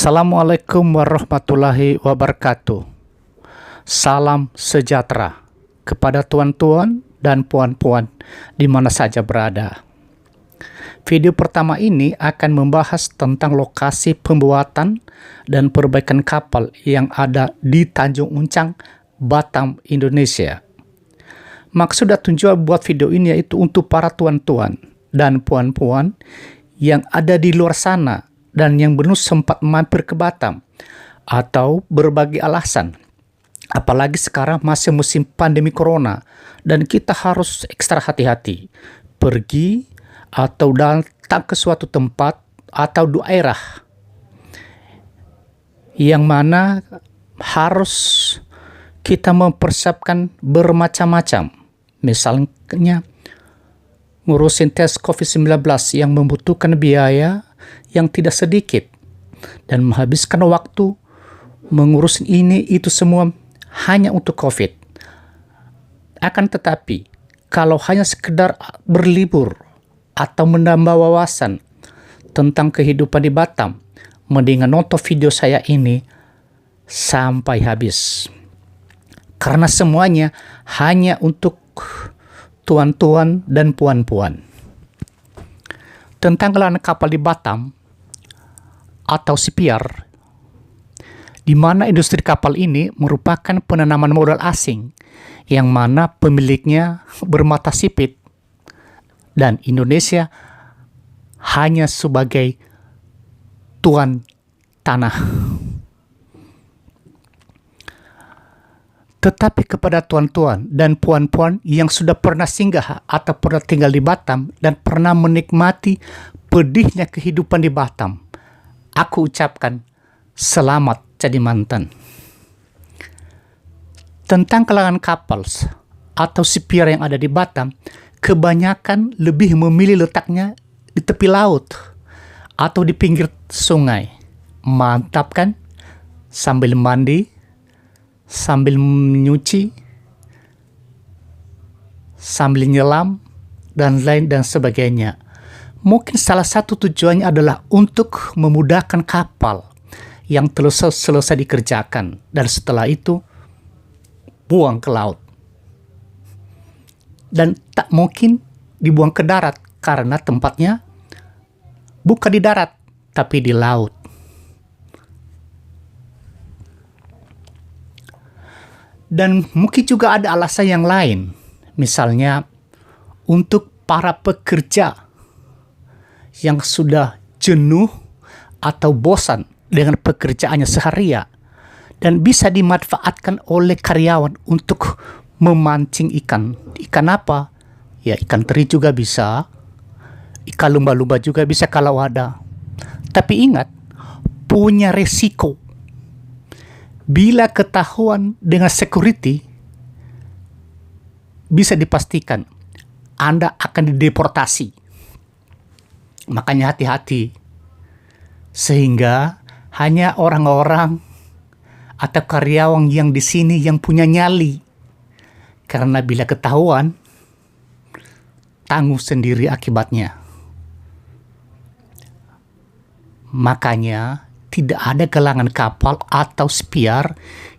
Assalamualaikum warahmatullahi wabarakatuh. Salam sejahtera kepada tuan-tuan dan puan-puan di mana saja berada. Video pertama ini akan membahas tentang lokasi pembuatan dan perbaikan kapal yang ada di Tanjung Uncang, Batam, Indonesia. Maksud dan tujuan buat video ini yaitu untuk para tuan-tuan dan puan-puan yang ada di luar sana dan yang belum sempat mampir ke Batam atau berbagai alasan. Apalagi sekarang masih musim pandemi corona dan kita harus ekstra hati-hati pergi atau datang ke suatu tempat atau daerah yang mana harus kita mempersiapkan bermacam-macam. Misalnya ngurusin tes COVID-19 yang membutuhkan biaya yang tidak sedikit dan menghabiskan waktu mengurus ini itu semua hanya untuk COVID. Akan tetapi, kalau hanya sekedar berlibur atau menambah wawasan tentang kehidupan di Batam, mendingan nonton video saya ini sampai habis. Karena semuanya hanya untuk tuan-tuan dan puan-puan. Tentang gelar kapal di Batam atau CPR, di mana industri kapal ini merupakan penanaman modal asing yang mana pemiliknya bermata sipit dan Indonesia hanya sebagai tuan tanah. Tetapi kepada tuan-tuan dan puan-puan yang sudah pernah singgah atau pernah tinggal di Batam dan pernah menikmati pedihnya kehidupan di Batam, aku ucapkan selamat jadi mantan. Tentang kalangan kapal atau CPR yang ada di Batam, kebanyakan lebih memilih letaknya di tepi laut atau di pinggir sungai. Mantap kan? Sambil mandi, sambil menyuci, sambil nyelam, dan lain dan sebagainya. Mungkin salah satu tujuannya adalah untuk memudahkan kapal yang telah selesai dikerjakan dan setelah itu buang ke laut. Dan tak mungkin dibuang ke darat karena tempatnya bukan di darat tapi di laut. Dan mungkin juga ada alasan yang lain, misalnya untuk para pekerja yang sudah jenuh atau bosan dengan pekerjaannya seharian dan bisa dimanfaatkan oleh karyawan untuk memancing ikan. Ikan apa? Ya ikan teri juga bisa, ikan lumba-lumba juga bisa kalau ada. Tapi ingat, punya resiko. Bila ketahuan dengan security, bisa dipastikan Anda akan dideportasi. Makanya hati-hati. Sehingga hanya orang-orang atau karyawan yang di sini yang punya nyali. Karena bila ketahuan, tanggung sendiri akibatnya. Makanya tidak ada galangan kapal atau CPR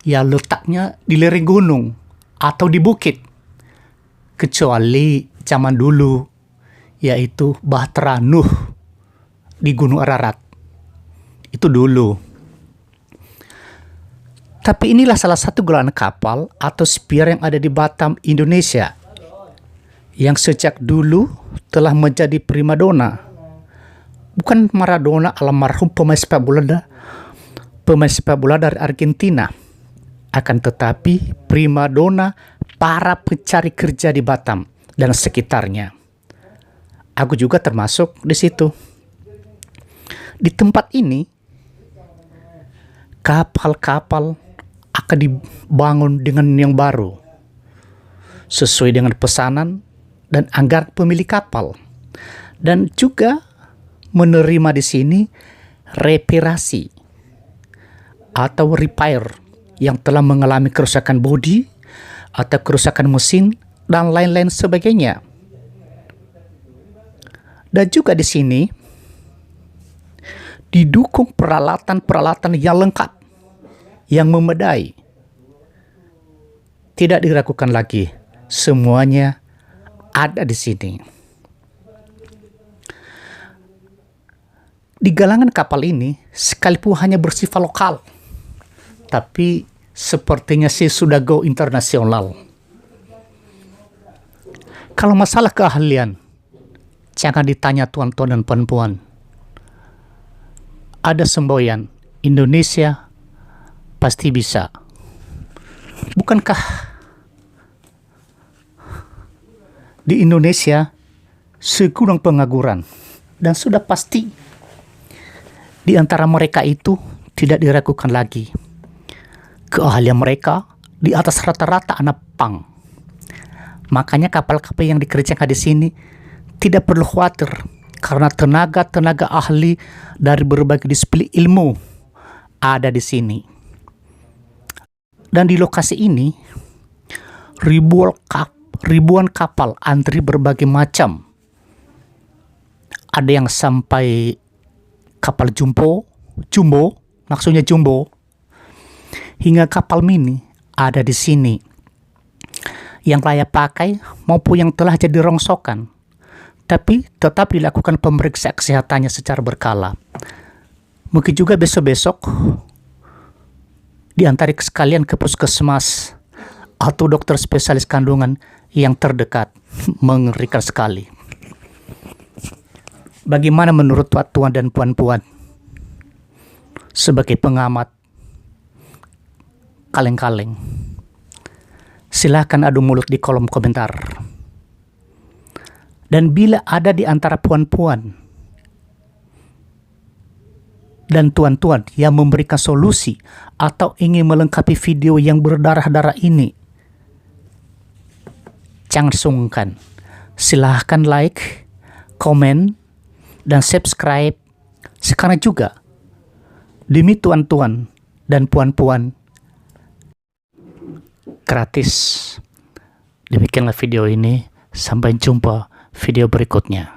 yang letaknya di lereng gunung atau di bukit. Kecuali zaman dulu, yaitu Bahtera Nuh di Gunung Ararat. Itu dulu. Tapi inilah salah satu galangan kapal atau CPR yang ada di Batam, Indonesia, yang sejak dulu telah menjadi primadona. Bukan Maradona almarhum pemain sepak bola dari Argentina, akan tetapi primadona para pencari kerja di Batam dan sekitarnya. Aku juga termasuk di situ. Di tempat ini, kapal-kapal akan dibangun dengan yang baru, sesuai dengan pesanan dan anggaran pemilik kapal, dan juga menerima di sini reparasi atau repair yang telah mengalami kerusakan bodi atau kerusakan mesin dan lain-lain sebagainya. Dan juga di sini didukung peralatan-peralatan yang lengkap, yang memadai. Tidak diragukan lagi, semuanya ada di sini. Di galangan kapal ini, sekalipun hanya bersifat lokal, tapi sepertinya sih sudah go internasional. Kalau masalah keahlian, jangan ditanya tuan-tuan dan puan-puan. Ada semboyan, Indonesia pasti bisa. Bukankah di Indonesia segudang pengangguran, dan sudah pasti di antara mereka itu tidak diragukan lagi keahlian mereka di atas rata-rata anak pang. Makanya kapal-kapal yang dikerjakan di sini tidak perlu khawatir, karena tenaga-tenaga ahli dari berbagai disiplin ilmu ada di sini. Dan di lokasi ini ribuan kapal antri berbagai macam. Ada yang sampai kapal jumbo, maksudnya jumbo, hingga kapal mini ada di sini, yang layak pakai maupun yang telah jadi rongsokan, tapi tetap dilakukan pemeriksaan kesehatannya secara berkala. Mungkin juga besok-besok diantarik sekalian ke puskesmas atau dokter spesialis kandungan yang terdekat. Mengerikan sekali. Bagaimana menurut tuan dan puan-puan sebagai pengamat kaleng-kaleng? Silahkan adu mulut di kolom komentar. Dan bila ada di antara puan-puan dan tuan-tuan yang memberikan solusi atau ingin melengkapi video yang berdarah-darah ini, jangan sungkan. Silahkan like, komen, dan subscribe sekarang juga. Demi tuan-tuan dan puan-puan, gratis. Demikianlah video ini. Sampai jumpa video berikutnya.